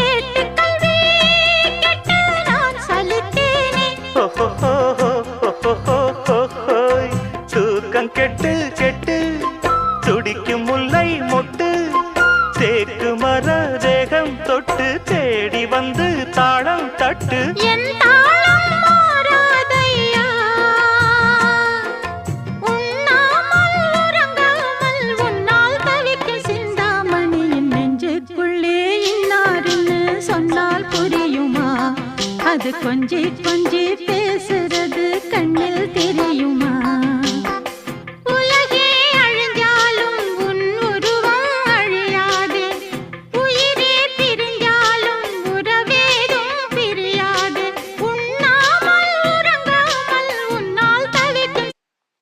ஏட்டுக்கல்வி கெட்டு நான் சலித்தேனே. தூக்கம் கெட்டு கெட்டு துடிக்கும் முல்லை மொட்டு தேக்கு மர தேகம் தொட்டு தேடி வந்து தாளம் தட்டு. என் தாளம் மாறாதையா, உண்ணாமல் உறங்காமல் உன்னால் தவிக்க சிந்தாமணி. என் நெஞ்சுக்குள்ளே இன்னாருன்னு சொன்னால் புரியுமா? அது கொஞ்சி கொஞ்சி பேசுறது கண்ணில்